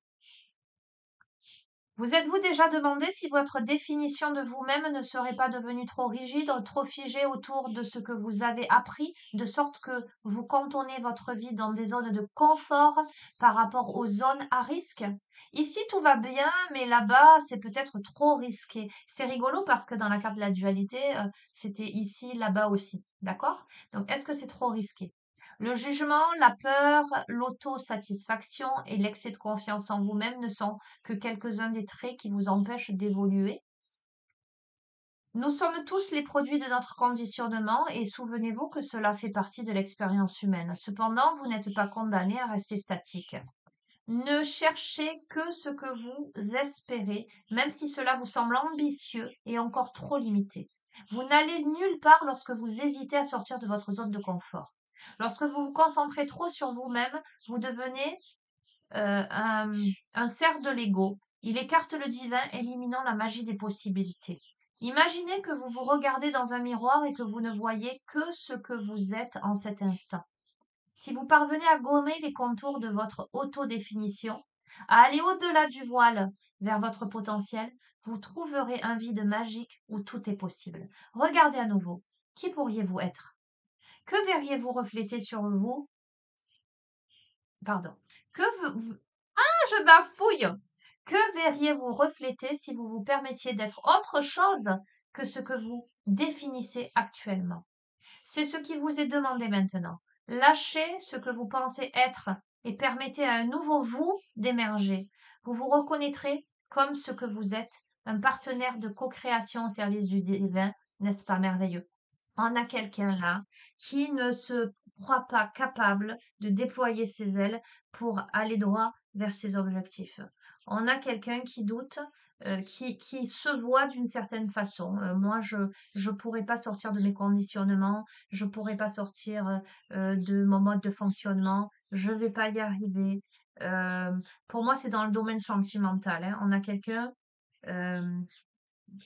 Vous êtes-vous déjà demandé si votre définition de vous-même ne serait pas devenue trop rigide, trop figée autour de ce que vous avez appris, de sorte que vous cantonnez votre vie dans des zones de confort par rapport aux zones à risque? Ici, tout va bien, mais là-bas, c'est peut-être trop risqué. C'est rigolo parce que dans la carte de la dualité, c'était ici, là-bas aussi. D'accord? Donc, est-ce que c'est trop risqué? Le jugement, la peur, l'autosatisfaction et l'excès de confiance en vous-même ne sont que quelques-uns des traits qui vous empêchent d'évoluer. Nous sommes tous les produits de notre conditionnement et souvenez-vous que cela fait partie de l'expérience humaine. Cependant, vous n'êtes pas condamné à rester statique. Ne cherchez que ce que vous espérez, même si cela vous semble ambitieux et encore trop limité. Vous n'allez nulle part lorsque vous hésitez à sortir de votre zone de confort. Lorsque vous vous concentrez trop sur vous-même, vous devenez un cerf de l'ego. Il écarte le divin, éliminant la magie des possibilités. Imaginez que vous vous regardez dans un miroir et que vous ne voyez que ce que vous êtes en cet instant. Si vous parvenez à gommer les contours de votre autodéfinition, à aller au-delà du voile vers votre potentiel, vous trouverez un vide magique où tout est possible. Regardez à nouveau. Qui pourriez-vous être? Que verriez-vous refléter sur vous? Pardon. Je bafouille. Que verriez-vous refléter si vous vous permettiez d'être autre chose que ce que vous définissez actuellement? C'est ce qui vous est demandé maintenant. Lâchez ce que vous pensez être et permettez à un nouveau vous d'émerger. Vous vous reconnaîtrez comme ce que vous êtes, un partenaire de co-création au service du divin, n'est-ce pas merveilleux? On a quelqu'un là qui ne se croit pas capable de déployer ses ailes pour aller droit vers ses objectifs. On a quelqu'un qui doute, qui se voit d'une certaine façon. Moi, je pourrais pas sortir de mes conditionnements, je pourrais pas sortir de mon mode de fonctionnement, je vais pas y arriver. Euh, pour moi, c'est dans le domaine sentimental, hein. On a quelqu'un euh,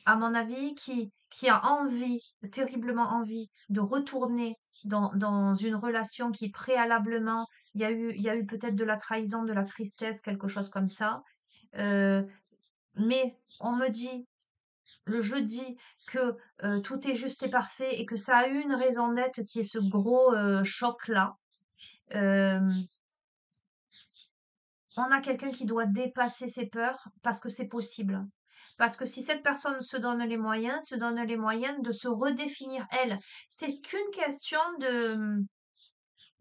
à mon avis, qui a envie, terriblement envie, de retourner dans une relation qui préalablement, il y a eu peut-être de la trahison, de la tristesse, quelque chose comme ça. Euh, mais on me dit le jeudi que tout est juste et parfait et que ça a eu une raison d'être qui est ce gros choc-là. Euh, on a quelqu'un qui doit dépasser ses peurs parce que c'est possible. Parce que si cette personne se donne les moyens de se redéfinir elle, c'est qu'une question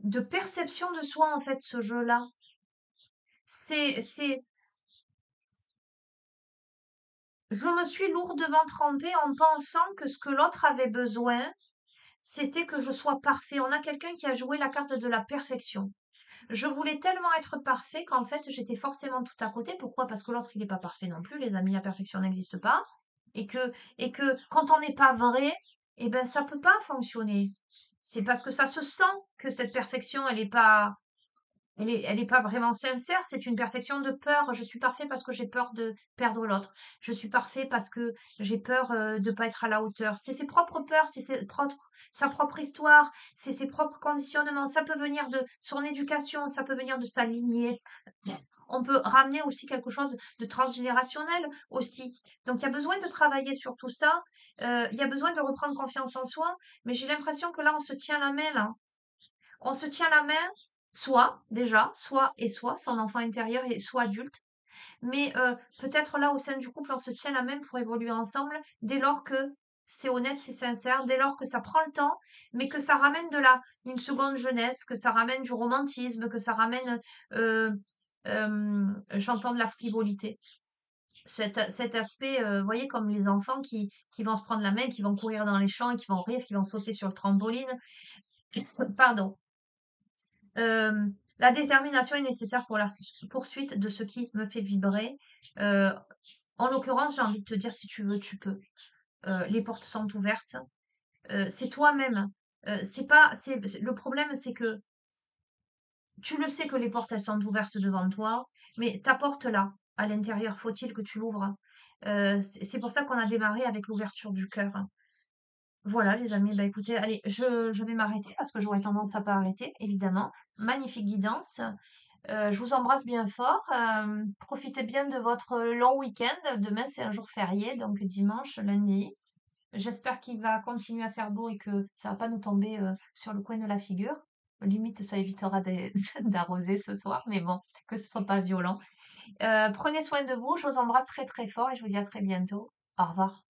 de perception de soi, en fait, ce jeu-là. C'est, je me suis lourdement trempée en pensant que ce que l'autre avait besoin, c'était que je sois parfait. On a quelqu'un qui a joué la carte de la perfection. Je voulais tellement être parfait qu'en fait, j'étais forcément tout à côté. Pourquoi? Parce que l'autre, il n'est pas parfait non plus. Les amis, la perfection n'existe pas. Et que quand on n'est pas vrai, eh ben, ça peut pas fonctionner. C'est parce que ça se sent que cette perfection, elle est pas vraiment sincère, c'est une perfection de peur. Je suis parfait parce que j'ai peur de perdre l'autre. Je suis parfait parce que j'ai peur de pas être à la hauteur. C'est ses propres peurs, c'est sa propre histoire, c'est ses propres conditionnements. Ça peut venir de son éducation, ça peut venir de sa lignée. On peut ramener aussi quelque chose de transgénérationnel aussi. Donc il y a besoin de travailler sur tout ça. Il y a besoin de reprendre confiance en soi. Mais j'ai l'impression que là, on se tient la main là. On se tient la main, soit déjà, soit son enfant intérieur et soit adulte. Mais peut-être là, au sein du couple, on se tient la main pour évoluer ensemble dès lors que c'est honnête, c'est sincère, dès lors que ça prend le temps, mais que ça ramène une seconde jeunesse, que ça ramène du romantisme, que ça ramène, euh, j'entends de la frivolité. Cet aspect, vous voyez, comme les enfants qui vont se prendre la main, qui vont courir dans les champs, qui vont rire, qui vont sauter sur le trampoline. Pardon. Euh, la détermination est nécessaire pour la poursuite de ce qui me fait vibrer. Euh, En l'occurrence, j'ai envie de te dire, si tu veux, tu peux. Les portes sont ouvertes. C'est toi-même. C'est pas, le problème, c'est que tu le sais que les portes, elles sont ouvertes devant toi, mais ta porte là, à l'intérieur, faut-il que tu l'ouvres? C'est pour ça qu'on a démarré avec l'ouverture du cœur. Voilà, les amis, bah écoutez, allez, je vais m'arrêter parce que j'aurais tendance à pas arrêter, évidemment. Magnifique guidance. Je vous embrasse bien fort. Profitez bien de votre long week-end. Demain, c'est un jour férié, donc dimanche, lundi. J'espère qu'il va continuer à faire beau et que ça va pas nous tomber sur le coin de la figure. Limite, ça évitera d'arroser ce soir, mais bon, que ce soit pas violent. Prenez soin de vous. Je vous embrasse très très fort et je vous dis à très bientôt. Au revoir.